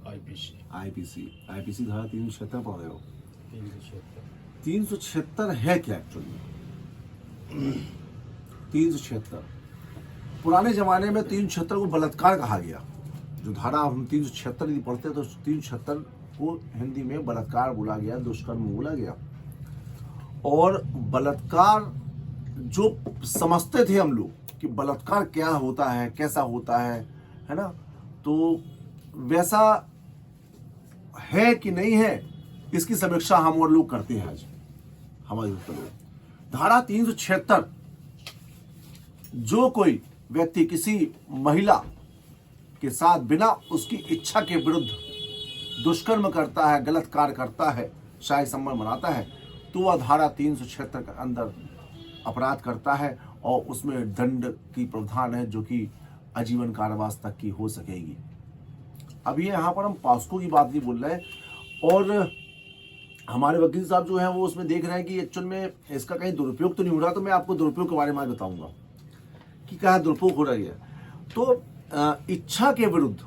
IPC IPC धारा 376 पढ़ रहे हो। 376 376 है क्या एक्चुअली? 376 पुराने जमाने में 376 को बलात्कार कहा गया। जो धारा हम 376 यदि पढ़ते तो 376 को हिंदी में बलात्कार बोला गया, दुष्कर्म बोला गया। और बलात्कार जो समझते थे हम लोग कि बलात्कार क्या होता है, कैसा होता है ना, तो वैसा है कि नहीं है, इसकी समीक्षा हम और लोग करते हैं आज हमारे लोग। धारा 376, जो कोई व्यक्ति किसी महिला के साथ बिना उसकी इच्छा के विरुद्ध दुष्कर्म करता है, गलत कार्य करता है, शारीरिक संबंध बनाता है, तो वह धारा 376 के अंदर अपराध करता है और उसमें दंड की प्रावधान है जो कि आजीवन कारावास तक की हो सकेगी। अब ये यहाँ पर हम पॉस्को की बात नहीं बोल रहे हैं, और हमारे वकील साहब जो हैं वो उसमें देख रहे हैं कि एक्चुअल में इसका कहीं दुरुपयोग तो नहीं हो रहा। तो मैं आपको दुरुपयोग के बारे में बताऊंगा कि क्या दुरुपयोग हो रही है। तो इच्छा के विरुद्ध,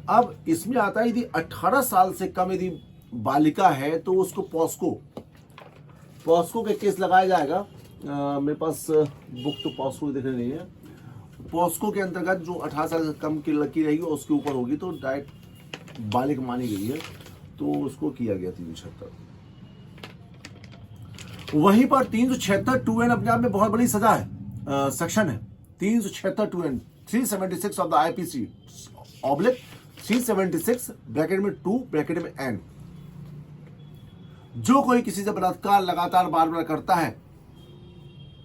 अब इसमें आता है यदि 18 साल से कम यदि बालिका है तो उसको पॉस्को के केस लगाया जाएगा। मेरे पास बुक तो पॉस्को दिख रही नहीं है। पॉस्को के अंतर्गत जो 18 साल से कम की लड़की रहेगी उसके ऊपर होगी तो डायरेक्ट बालिक मानी गई है, तो उसको किया गया 376। वहीं पर 376 2N अपने आप में बहुत बड़ी सजा है, सेक्शन है 376 2N 376 of the IPC oblique 376 bracket में 2 ब्रैकेट में N। जो कोई किसी से बलात्कार लगातार बार बार करता है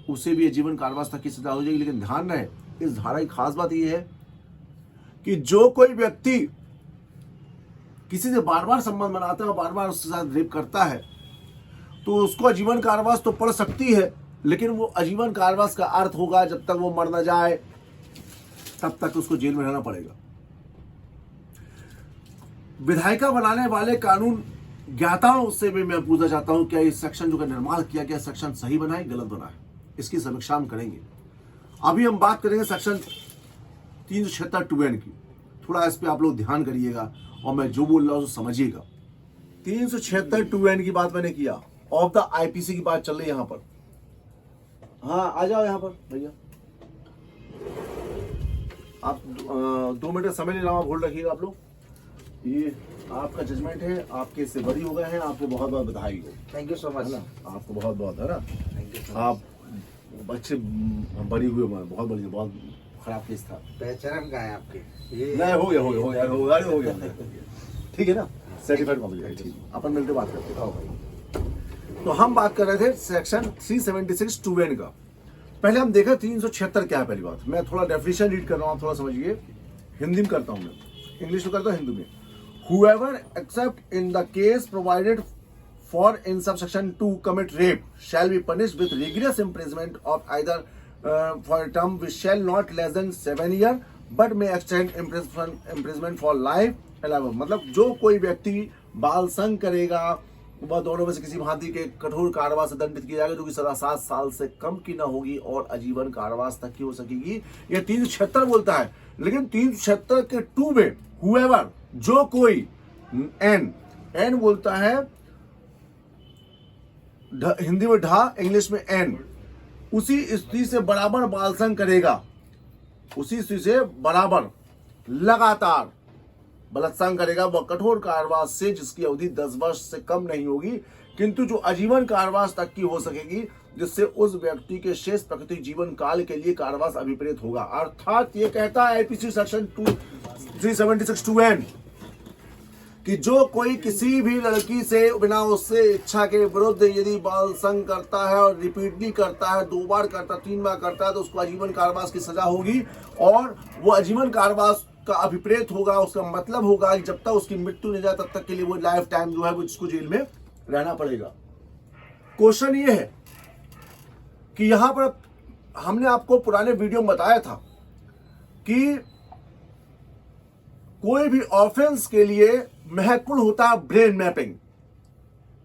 उसे भी आजीवन कारावास तक की सजा हो जाएगी। लेकिन ध्यान रहे, इस धारा की खास बात यह है कि जो कोई व्यक्ति किसी से बार बार संबंध बनाता है और बार बार उसके साथ रेप करता है तो उसको आजीवन कारावास तो पड़ सकती है, लेकिन वो आजीवन कारावास का अर्थ होगा जब तक वो मर न जाए तब तक उसको जेल में रहना पड़ेगा। विधायिका बनाने वाले कानून ज्ञाताओं से भी मैं पूछना चाहता हूं, क्या इस सेक्शन जो का निर्माण किया गया सेक्शन सही बना है, गलत बना है? इसकी समीक्षा हम करेंगे। अभी हम बात करेंगे सेक्शन 376 2N की। थोड़ा इस पे आप लोग ध्यान करिएगा और मैं जो बोल रहा हूं समझिएगा। 376 2N की बात मैंने किया, ऑफ द आईपीसी की बात चल रही है यहां पर। हाँ, आ जाओ यहां पर भैया। आप 2 मिनट समय ले रहा हूं, होल्ड रखिएगा आप लोग। ये आपका जजमेंट है, आपके इससे बरी हो गए हैं, आपको बहुत बहुत बधाई हो। Thank you so much. आपको बहुत बहुत है ना, थैंक यू। आप अच्छे बरी हुए, बहुत खराब केस था। पहचान का है आपके? नहीं, हो गया ठीक है ना, सर्टिफाइड कॉम्प्लीट। ठीक, अपन मिलकर बात करते हैं भाई। तो हम बात कर रहे थे सेक्शन 376 2N का। पहले हम देखा 376 क्या है। पहली बात, मैं थोड़ा डेफिनेशन रीड कर रहा हूँ, आप थोड़ा समझिए। हिंदी में करता हूँ, मैं इंग्लिश में करता हूँ, हिंदी में। Whoever except in the case provided for in subsection 2 commit rape shall be punished with rigorous imprisonment of either for a term which shall not less than 7 years but may extend imprisonment for life। मतलब जो कोई व्यक्ति बाल संग करेगा वह दोनों में से किसी भांति के कठोर कारावास से दंडित किया जाएगा, जो कि सजा 7 साल से कम की न होगी और आजीवन कारावास तक की हो सकेगी। यह 376 बोलता है, लेकिन 376 के 2 में whoever, जो कोई, एन बोलता है हिंदी में ढा, इंग्लिश में एन, उसी स्त्री से बराबर बाल संग करेगा, उसी स्त्री से बराबर लगातार बलात्कार करेगा, वह कठोर कारावास से जिसकी अवधि 10 वर्ष से कम नहीं होगी, किंतु जो आजीवन कारावास तक की हो सकेगी, जिससे उस व्यक्ति के शेष प्राकृतिक जीवन काल के लिए कारावास अभिप्रेत होगा। अर्थात ये कहता है आईपीसी सेक्शन 376 2N कि जो कोई किसी भी लड़की से बिना उससे इच्छा के विरुद्ध यदि बाल संग करता है और रिपीटली करता है, 2 बार करता है, 3 बार करता है, तो उसको आजीवन कारावास की सजा होगी और वो आजीवन कारावास का अभिप्रेत होगा। उसका मतलब होगा कि जब तक उसकी मृत्यु नहीं जाए तब तक के लिए वो लाइफ टाइम जो है वो जिसको जेल में रहना पड़ेगा। क्वेश्चन ये है कि यहां पर हमने आपको पुराने वीडियो में बताया था कि कोई भी ऑफेंस के लिए महत्वपूर्ण होता है ब्रेन मैपिंग,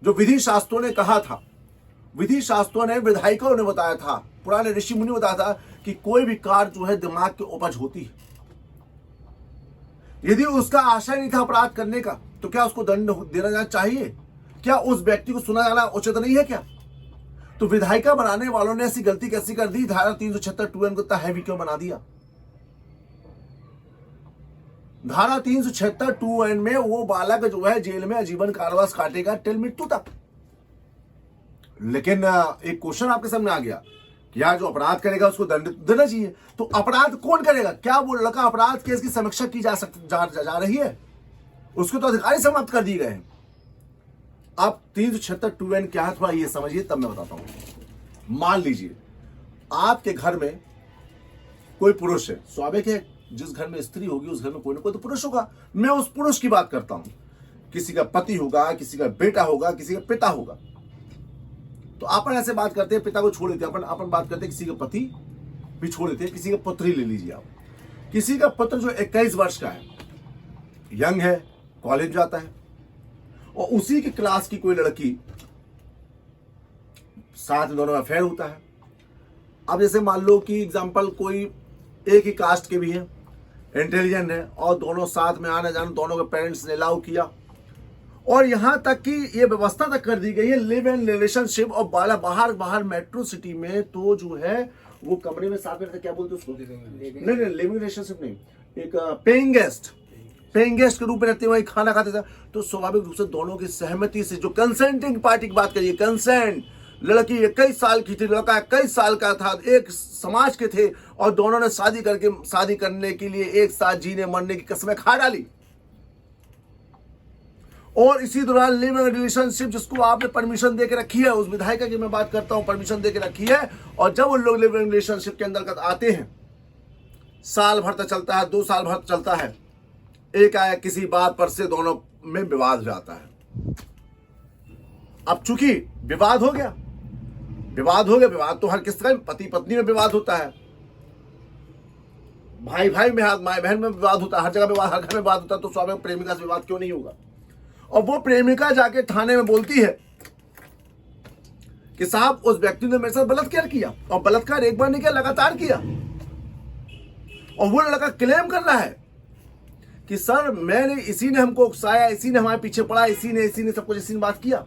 जो विधि शास्त्रों ने कहा था। विधि शास्त्रों ने, विधायिकाओं ने बताया था, पुराने ऋषि मुनि बताया था कि कोई भी कार्य जो है दिमाग की उपज होती है। यदि उसका आशय नहीं था अपराध करने का, तो क्या उसको दंड देना जाना चाहिए? क्या उस व्यक्ति को सुना जाना उचित नहीं है क्या? तो विधायिका बनाने वालों ने ऐसी गलती कैसी कर दी? धारा 376 2N को इतना हैवी क्यों बना दिया? धारा 376 2N में वो बालक जो है जेल में आजीवन कारावास काटेगा टिल मृत्यु तक। लेकिन एक क्वेश्चन आपके सामने आ गया, या जो अपराध करेगा उसको दंड देना चाहिए। तो अपराध कौन करेगा? क्या वो लड़का अपराध केस की समीक्षा की जा रही है? उसको तो अधिकारी समाप्त कर दिए गए हैं। आप 376 2N क्या है थोड़ा ये समझिए, तब मैं बताता हूं। मान लीजिए आपके घर में कोई पुरुष है, स्वाभाविक है जिस घर में स्त्री होगी उस घर में कोई ना कोई तो पुरुष होगा। मैं उस पुरुष की बात करता हूं। किसी का पति होगा, किसी का बेटा होगा, किसी का पिता होगा। तो अपन ऐसे बात करते हैं, पिता को छोड़ देते हैं, अपन बात करते हैं किसी का पति भी छोड़ देते हैं, किसी का पुत्र ही ले लीजिए आप। किसी का पुत्र जो 21 वर्ष का है, यंग है, कॉलेज जाता है, और उसी की क्लास की कोई लड़की, साथ में दोनों अफेयर होता है। अब जैसे मान लो कि एग्जाम्पल कोई एक ही कास्ट के भी है, इंटेलिजेंट है, और दोनों साथ में आने जाने, दोनों के पेरेंट्स ने अलाउ किया, और यहां तक कि ये व्यवस्था तक कर दी गई है लिव इन रिलेशनशिप। और बाहर मेट्रो सिटी में तो जो है वो कमरे में साथ में रहते, क्या बोलते हैं उसको? नहीं, लिविंग रिलेशनशिप नहीं, एक पेइंग गेस्ट के रूप में रहते हुए खाना खाते थे। तो स्वाभाविक रूप से दोनों की सहमति से, जो कंसेंटिंग पार्टी की बात करिए, कंसेंट, लड़की 21 साल की थी, लड़का 21 साल का था, एक समाज के थे, और दोनों ने शादी करने के लिए एक साथ जीने मरने की कसमें खा डाली। और इसी दौरान लिविंग रिलेशनशिप जिसको आपने परमिशन देके रखी है, उस विधायिका की मैं बात करता हूं, परमिशन देके रखी है, और जब उन लोग लिविंग रिलेशनशिप के अंतर्गत आते हैं, साल भर तक चलता है, 2 साल भर तक चलता है, एक आया किसी बात पर से दोनों में विवाद हो जाता है। अब चूंकि विवाद हो गया, विवाद तो हर किस तरह, पति पत्नी में विवाद होता है, भाई भाई में, माँ बहन में विवाद होता है, हर जगह विवाद, हर घर में विवाद होता है। तो स्वाभाविक प्रेमिका से विवाद क्यों नहीं होगा? और वो प्रेमिका जाके थाने में बोलती है कि साहब उस व्यक्ति ने मेरे साथ बलात्कार किया, और बलात्कार एक बार नहीं किया, लगातार किया। और वो लड़का क्लेम कर रहा है कि सर मैंने, इसी ने हमको उकसाया, इसी ने हमारे पीछे पड़ा, इसी ने सब कुछ, इसी ने बात किया।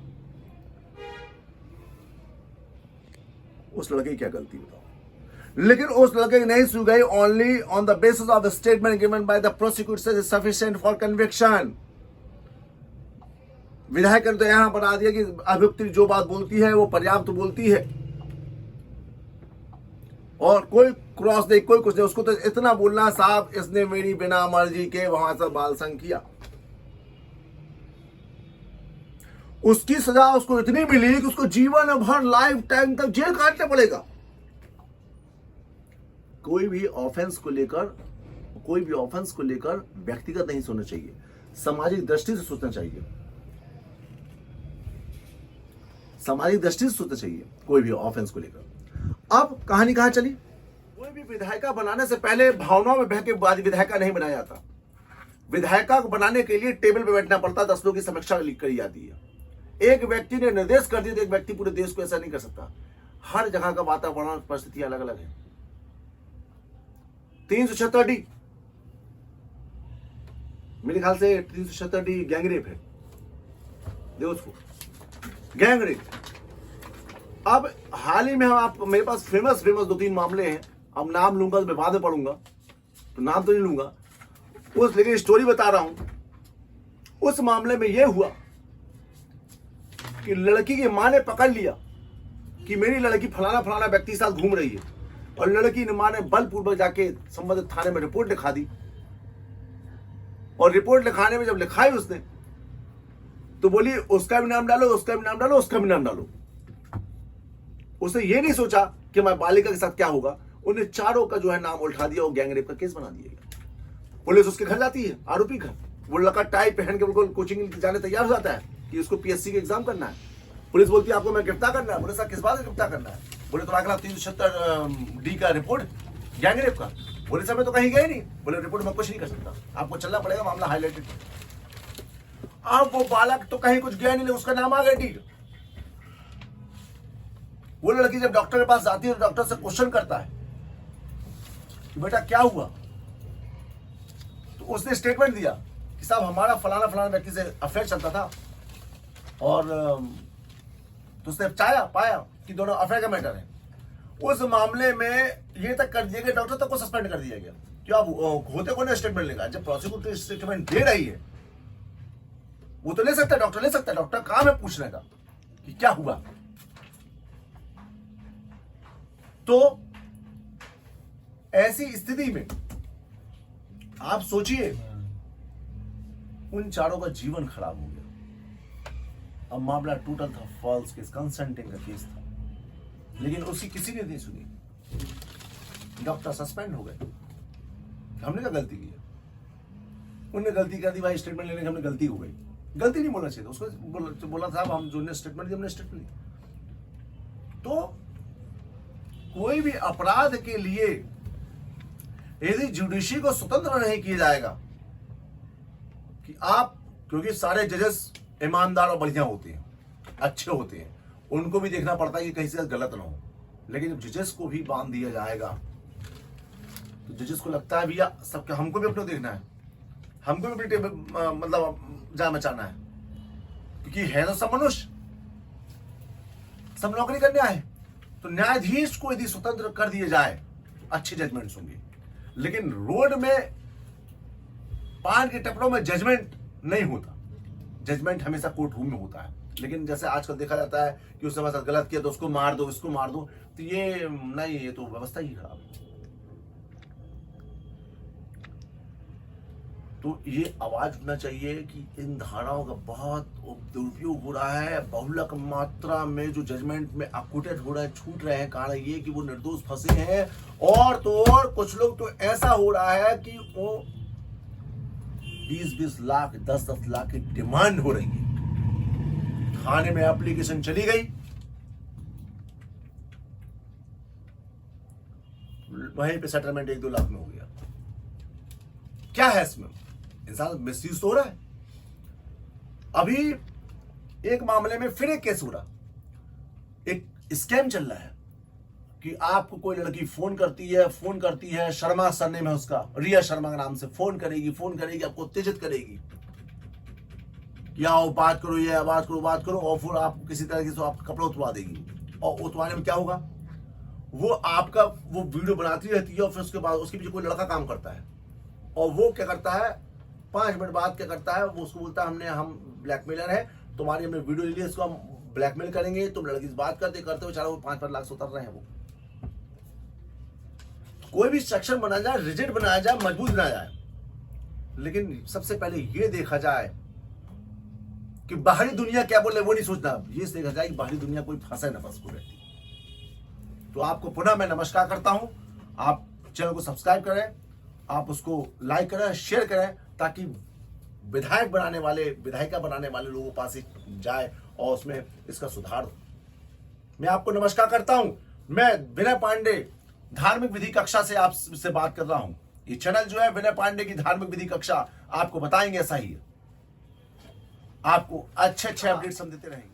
उस लड़के की क्या गलती बताओ? लेकिन उस लड़के की नहीं सुन गई। Only on the basis of the statement given by the prosecutor is sufficient for conviction. विधायक ने तो यहां बता दिया कि अभियुक्त जो बात बोलती है वो पर्याप्त बोलती है, और कोई क्रॉस नहीं, कोई कुछ नहीं। उसको तो इतना बोलना, साहब इसने मेरी बिना मर्जी के वहां से बाल संग किया। उसकी सजा उसको इतनी मिली कि उसको जीवन भर, लाइफ टाइम तक जेल काटना पड़ेगा। कोई भी ऑफेंस को लेकर व्यक्तिगत नहीं सोचना चाहिए, सामाजिक दृष्टि से सोचना चाहिए, सामाजिक दृष्टि से सोचना चाहिए कोई भी ऑफेंस को लेकर। अब कहानी कहां चली? कोई भी विधायिका बनाने से पहले भावनाओं में बह के बाद विधायिका नहीं बनाया जाता। विधायिका को बनाने के लिए टेबल पे बैठना पड़ता, 10 लोगों की समीक्षा करी जाती है। एक व्यक्ति ने निर्देश कर दिया तो एक व्यक्ति पूरे देश को ऐसा नहीं कर सकता। हर जगह का वातावरण, परिस्थितियां अलग अलग है। 376D, मेरे ख्याल से 376D गैंगरेप है, देखो उसको, गैंगरेप। अब हाल ही में आप, मेरे पास फेमस 2-3 मामले हैं। अब नाम लूंगा तो मैं बाद में पढ़ूंगा, तो नाम तो नहीं लूंगा लेकिन स्टोरी बता रहा हूं। उस मामले में यह हुआ कि लड़की की मां ने पकड़ लिया कि मेरी लड़की फलाना व्यक्ति के साथ घूम रही है, और लड़की ने, मां ने बलपूर्वक जाके संबंधित थाने में रिपोर्ट लिखा दी। और रिपोर्ट लिखाने में जब लिखाई उसने, तो बोली उसका भी नाम डालो, उसका भी नाम डालो, उसका भी नाम डालो। उसने ये नहीं सोचा कि मैं बालिका के साथ क्या होगा। उन्हें चारों का जो है नाम उठा दिया और गैंगरेप का केस बना दिया गया। पुलिस उसके घर जाती है, आरोपी घर। वो लड़का टाई पहन के बिल्कुल कोचिंग जाने तैयार हो जाता है कि उसको पीएससी का एग्जाम करना है। पुलिस बोलती है आपको मैं गिरफ्तार करना है। बोले सर किस बात का गिरफ्तार करना है? बोले तुम्हारे खिलाफ 376D का रिपोर्ट, गैंगरेप का। बोले सर मैं तो कहीं गए नहीं। बोले रिपोर्ट में कुछ नहीं कर सकता, आपको चलना पड़ेगा, मामला हाईलाइटेड। अब वो बालक तो कहीं कुछ गया नहीं, उसका नाम आ गया डीड। वो लड़की जब डॉक्टर के पास जाती है तो डॉक्टर से क्वेश्चन करता है कि बेटा क्या हुआ? तो तो उसने स्टेटमेंट दिया कि साहब हमारा फलाना फलाना व्यक्ति से अफेयर चलता था, और तो उसने पाया कि दोनों अफेयर का मैटर है। उस मामले में ये तक कर दिया गया, डॉक्टर तक को सस्पेंड कर दिया गया। क्या होते को नहीं स्टेटमेंट लेगा? जब प्रोसिक्यूटर स्टेटमेंट दे रही है, वो तो ले सकता है, डॉक्टर ले सकता है, डॉक्टर काम है पूछने का कि क्या हुआ। तो ऐसी स्थिति में आप सोचिए, उन चारों का जीवन खराब हो गया। अब मामला टूटल था, फॉल्स केस, कंसेंटिंग का केस था, लेकिन उसकी किसी ने नहीं सुनी। डॉक्टर सस्पेंड हो गए। हमने क्या गलती की है? उनने गलती कर दी भाई, स्टेटमेंट लेने की हमने गलती हो गई। गलती नहीं बोलना चाहिए, उसको बोला साहब हम जो स्टेटमेंट दी हमने स्टेटमेंट ली। तो कोई भी अपराध के लिए यदि जुडिशरी को स्वतंत्र नहीं किया जाएगा कि आप, क्योंकि सारे जजेस ईमानदार और बढ़िया होते हैं, अच्छे होते हैं, उनको भी देखना पड़ता है कि कहीं से गलत ना हो। लेकिन जब जजेस को भी बांध दिया जाएगा तो जजेस को लगता है भैया सबके, हमको भी अपना देखना है, हमको भी अपनी मतलब जान बचाना है, क्योंकि है तो सब मनुष्य, सब नौकरी करने आए। तो न्यायाधीश को यदि स्वतंत्र कर दिए जाए, अच्छे जजमेंट्स होंगे। लेकिन रोड में, पान के टपरों में जजमेंट नहीं होता। जजमेंट हमेशा कोर्ट रूम में होता है। लेकिन जैसे आजकल देखा जाता है कि उसने साथ गलत किया तो उसको मार दो, इसको मार दो, तो ये नहीं, ये तो व्यवस्था ही खराब है। तो ये आवाज उठना चाहिए कि इन धाराओं का बहुत दुरुपयोग हो रहा है। बहुलक मात्रा में जो जजमेंट में अक्यूटेड हो रहा है, छूट रहे हैं। कारण ये कि वो निर्दोष फंसे हैं, और तो और कुछ लोग तो ऐसा हो रहा है कि वो 20-20 लाख 10-10 लाख की डिमांड हो रही है। थाने में एप्लीकेशन चली गई, वहीं पे सेटलमेंट 1-2 लाख में हो गया। क्या है इसमें? इंसान मिसयूज हो रहा है। अभी एक मामले में फिर एक केस हो रहा, एक स्कैम चल रहा है कि आपको कोई लड़की फोन करती है, शर्मा सरनेम है उसका, रिया शर्मा के नाम से फोन करेगी, आपको उत्तेजित करेगी कि आओ बात करो, ये बात करो, और फिर आपको किसी तरीके से आपका कपड़ा उतरवा देगी। और उतरवाने में क्या होगा, वो आपका वो वीडियो बनाती रहती है, और फिर उसके बाद उसके पीछे कोई लड़का काम करता है, और वो क्या करता है, 5 मिनट बाद क्या करता है, वो उसको बोलता है हम ब्लैकमेलर है, तुम्हारी हमने वीडियो ले ली, इसको हम ब्लैकमेल करेंगे, तुम लड़की से बात करते हुए चारों वो 5-5 लाख से उतर रहे हैं। वो कोई भी सेक्शन बनाया जाए, रिजिड बनाया जाए, मजबूत बनाया जाए, लेकिन सबसे पहले ये देखा जाए कि बाहरी दुनिया क्या बोले, वो नहीं सोचना। ये देखा जाए कि बाहरी दुनिया कोई फंसा न फंस को रहती। तो आपको पुनः मैं नमस्कार करता हूं। आप चैनल को सब्सक्राइब करें, आप उसको लाइक करें, शेयर करें, ताकि विधायिका बनाने वाले लोगों के पास जाए और उसमें इसका सुधार हो। मैं आपको नमस्कार करता हूं। मैं विनय पांडे धार्मिक विधि कक्षा से आपसे बात कर रहा हूं। ये चैनल जो है विनय पांडे की धार्मिक विधि कक्षा, आपको बताएंगे ऐसा ही है, आपको अच्छे अपडेट्स हम देते रहेंगे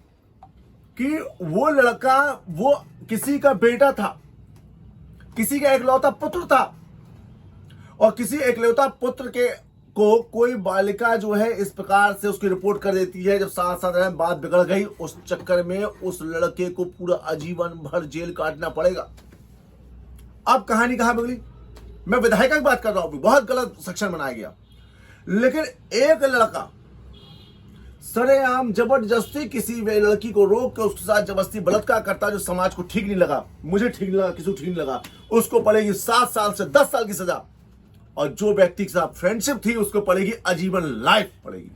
कि वो लड़का, वो किसी का बेटा था, किसी का एकलौता पुत्र था, और किसी एकलौता पुत्र के को कोई बालिका जो है इस प्रकार से उसकी रिपोर्ट कर देती है। जब साथ बात बिगड़ गई, उस चक्कर में उस लड़के को पूरा आजीवन भर जेल काटना पड़ेगा। अब कहानी कहां बिगड़ी? मैं विधायिका की बात कर रहा हूं, बहुत गलत सेक्शन बनाया गया। लेकिन एक लड़का सरेआम जबरदस्ती किसी लड़की को रोक के उसके साथ जबरदस्ती बलात्कार करता, जो समाज को ठीक नहीं लगा, मुझे ठीक नहीं लगा, किसी को ठीक नहीं लगा, उसको पड़ेगी 7 साल से 10 साल की सजा। और जो व्यक्ति के साथ फ्रेंडशिप थी उसको पड़ेगी आजीवन लाइफ पड़ेगी।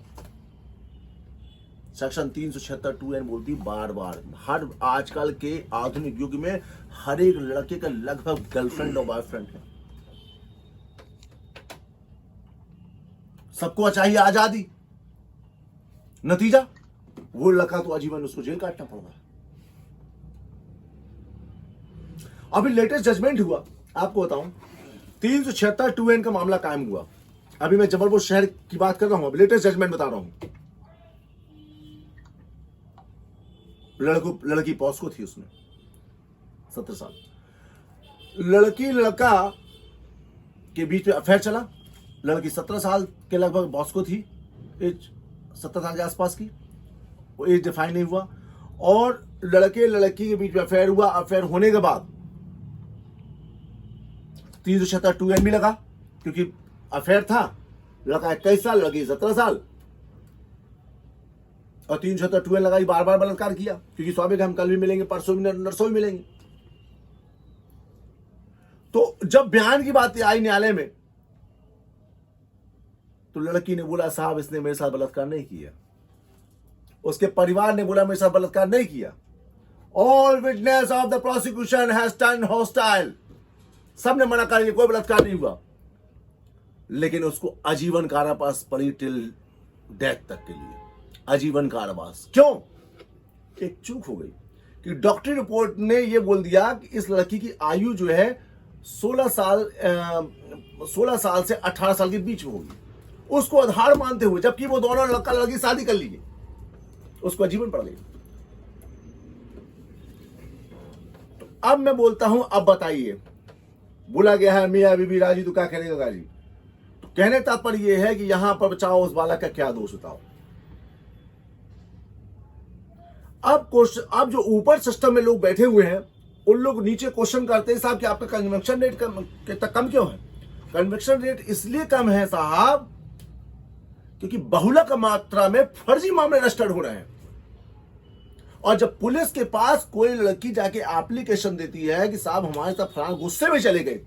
सेक्शन 376(2)(n) बोलती बार हर आजकल के आधुनिक युग में हर एक लड़के का लगभग गर्लफ्रेंड और बॉयफ्रेंड है। सबको चाहिए आजादी, नतीजा वो लड़का तो आजीवन उसको जेल काटना पड़ रहा है। अभी लेटेस्ट जजमेंट हुआ, आपको बताऊं, 376(2)(n) का मामला कायम हुआ। अभी मैं जबलपुर शहर की बात कर रहा हूं, अभी लेटेस्ट जजमेंट बता रहा हूं। लड़की पॉस्को थी, उसमें 17 साल। लड़का के बीच में अफेयर चला, लड़की 17 साल के लगभग बॉस्को थी, एज 17 साल के आसपास की, वो एज डिफाइन नहीं हुआ। और लड़के लड़की के बीच में अफेयर हुआ। अफेयर होने के बाद 376 भी लगा, क्योंकि अफेयर था। लड़का 21 साल, लड़की 17 साल, और 376 लगाई, बार बार बलात्कार किया, क्योंकि स्वाभाविक हम कल भी मिलेंगे, परसों भी, नरसों भी मिलेंगे। तो जब बयान की बात आई न्यायालय में, तो लड़की ने बोला साहब इसने मेरे साथ बलात्कार नहीं किया। उसके परिवार ने बोला मेरे साथ बलात्कार नहीं किया। All witness of the prosecution has turn hostile. सबने मना कर दिया, कोई बलात्कार नहीं हुआ। लेकिन उसको आजीवन कारावास पड़ी, टिल डेथ तक के लिए आजीवन कारावास। क्यों? एक चूक हो गई कि डॉक्टरी रिपोर्ट ने यह बोल दिया कि इस लड़की की आयु जो है 16 साल से 18 साल के बीच में होगी, उसको आधार मानते हुए, जबकि वो दोनों लड़का लड़की शादी कर लीजिए, उसको आजीवन पड़ गई। तो अब मैं बोलता हूं, अब बताइए, बोला गया है मियां बीबी राजी तो क्या करेगा गाजी। तो कहने तात्पर्य यह है कि यहां पर बचाओ उस बालक का क्या दोष बताओ। अब जो ऊपर सिस्टम में लोग बैठे हुए हैं, उन लोग नीचे क्वेश्चन करते हैं साहब कि आपका कन्विक्शन रेट कम क्यों है। कन्विक्शन रेट इसलिए कम है साहब क्योंकि बहुलक मात्रा में फर्जी मामले रजिस्टर्ड हो रहे हैं। और जब पुलिस के पास कोई लड़की जाके एप्लीकेशन देती है कि साहब हमारे साथ फलाना गुस्से में चले गए,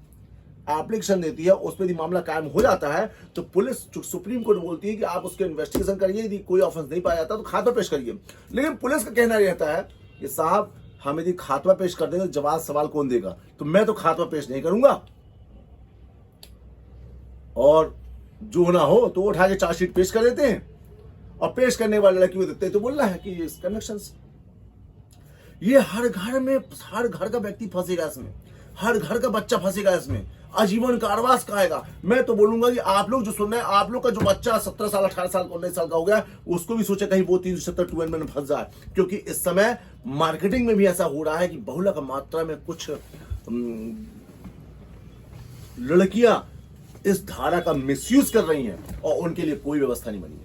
एप्लीकेशन देती है, उस पर यदि मामला कायम हो जाता है तो पुलिस सुप्रीम कोर्ट बोलती है कि आप उसके इन्वेस्टिगेशन करिए, यदि कोई ऑफेंस नहीं पाया जाता तो खात्मा पेश करिए। लेकिन पुलिस का कहना रहता है कि साहब हम यदि खात्मा पेश कर देंगे तो जवाब सवाल कौन देगा, तो मैं तो खात्मा पेश नहीं करूंगा, और जो ना हो तो उठा के चार्जशीट पेश कर देते हैं, और पेश करने वाले लड़की को देते हैं तो बोल रहा है कि ये कनेक्शन। ये हर घर का व्यक्ति फंसेगा इसमें, हर घर का बच्चा फंसेगा इसमें, आजीवन कारावास खाएगा। मैं तो बोलूंगा कि आप लोग जो सुन रहे हैं, आप लोग का जो बच्चा 17 साल 18 साल 19 साल का हो गया, उसको भी सोचे कहीं वो 372 में फंस जाए, क्योंकि इस समय मार्केटिंग में भी ऐसा हो रहा है कि बहुलक मात्रा में कुछ लड़कियां इस धारा का मिसयूज कर रही हैं और उनके लिए कोई व्यवस्था नहीं बनी है।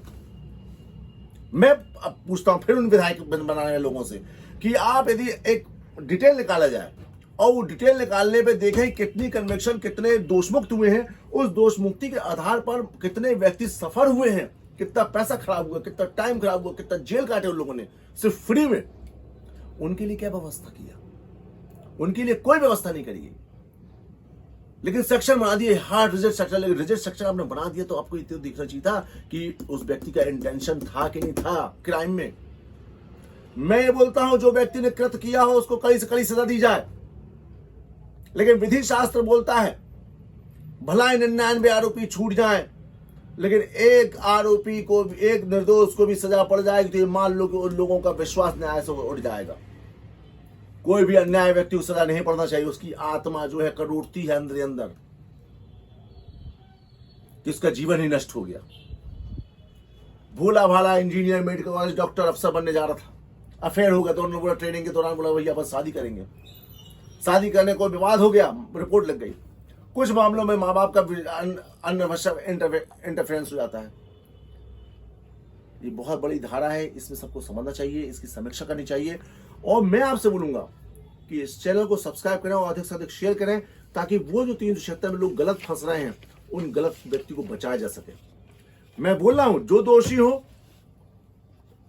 मैं अब पूछता हूं फिर उन विधायक बनाने वाले लोगों से कि आप यदि एक डिटेल निकाला जाए और वो डिटेल निकालने पे देखें कितनी कन्विक्शन, कितने दोषमुक्त हुए हैं, उस दोषमुक्ति के आधार पर कितने व्यक्ति सफर हुए हैं, कितना पैसा खराब हुआ, कितना टाइम खराब हुआ, कितना जेल काटे उन लोगों ने सिर्फ फ्री में, उनके लिए क्या व्यवस्था किया? उनके लिए कोई व्यवस्था नहीं करी। लेकिन सेक्शन बना दिए, हार्ड रिजेक्ट सेक्शन। लेकिन रिजेक्ट सेक्शन आपने बना दिया तो आपको इतना दिखना चाहिए था कि उस व्यक्ति का इंटेंशन था कि नहीं था क्राइम में। मैं ये बोलता हूं जो व्यक्ति ने कृत्य किया हो उसको कड़ी से कड़ी सजा दी जाए, लेकिन विधि शास्त्र बोलता है भला 99 आरोपी छूट जाए, लेकिन एक आरोपी को, एक निर्दोष को भी सजा पड़ जाएगी तो ये मान लो कि उन लोगों का विश्वास न्याय से उठ जाएगा। कोई भी अन्याय व्यक्ति को सजा नहीं पड़ना चाहिए। उसकी आत्मा जो है करोड़ती है अंदर अंदर, जिसका जीवन ही नष्ट हो गया। भोला भाला इंजीनियर, मेडिकल कॉलेज, डॉक्टर, अफसर बनने जा रहा था, अफेयर हो गया तो उन्होंने बोला, ट्रेनिंग के दौरान बोला भैया बस शादी करेंगे। शादी करने को विवाद हो गया, रिपोर्ट लग गई। कुछ मामलों में माँ बाप का अनावश्यक इंटरफेरेंस हो जाता है। ये बहुत बड़ी धारा है, इसमें सबको समझना चाहिए, इसकी समीक्षा करनी चाहिए। और मैं आपसे बोलूंगा कि इस चैनल को सब्सक्राइब करें और अधिक से अधिक शेयर करें, ताकि वो जो 376 में लोग गलत फंस रहे हैं उन गलत व्यक्ति को बचाया जा सके। मैं बोल रहा हूं जो दोषी हो,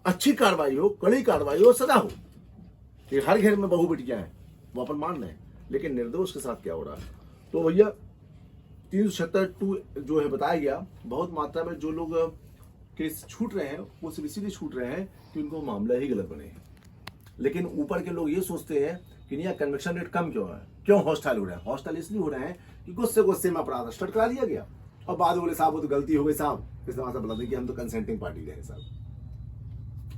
अच्छी कार्रवाई हो, कड़ी कार्रवाई हो, सजा हो। ये हर घर में बहू बेटियां हैं, वो अपन मान रहे हैं, लेकिन निर्दोष के साथ क्या हो रहा है? तो भैया 376 जो है बताया गया, बहुत मात्रा में जो लोग केस छूट रहे हैं वो सिर्फ इसीलिए छूट रहे हैं कि उनको मामला ही गलत बने हैं। लेकिन ऊपर के लोग ये सोचते हैं कि नहीं कन्विक्शन रेट कम क्यों है, क्यों हॉस्टाइल हो रहा है? हॉस्टाइल इसलिए हो रहे हैं कि गुस्से में अपराध रजिस्टर करा दिया गया और बाद में बोले साहब वो तो गलती हो गई साहब, इस तरह से बता दें कि हम तो कंसेंटिंग पार्टी रहे साहब।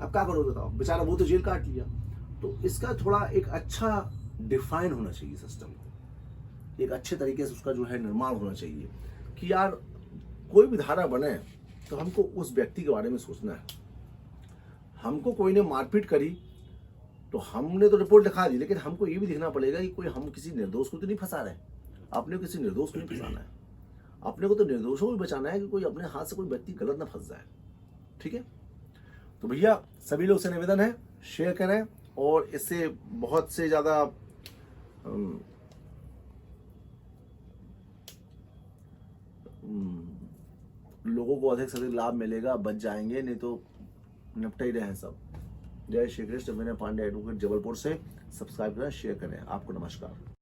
अब क्या करो बताओ, बेचारा वो तो जेल काट लिया। तो इसका थोड़ा एक अच्छा डिफाइन होना चाहिए सिस्टम को, एक अच्छे तरीके से उसका जो है निर्माण होना चाहिए कि यार कोई भी धारा बने तो हमको उस व्यक्ति के बारे में सोचना है। हमको कोई ने मारपीट करी तो हमने तो रिपोर्ट लिखा दी, लेकिन हमको ये भी देखना पड़ेगा कि कोई हम किसी निर्दोष को तो नहीं फंसा रहे, अपने किसी निर्दोष को नहीं फंसाना है। अपने को तो निर्दोषों को भी बचाना है कि कोई अपने हाथ से कोई व्यक्ति गलत ना फंस जाए। ठीक है, तो भैया सभी लोग से निवेदन है शेयर करें, और इससे बहुत से ज़्यादा लोगों को अधिक से अधिक लाभ मिलेगा, बच जाएंगे, नहीं तो निपटा ही रहे हैं सब। जय श्री कृष्ण। विनय पांडे एडवोकेट जबलपुर से। सब्सक्राइब करें, शेयर करें। आपको नमस्कार।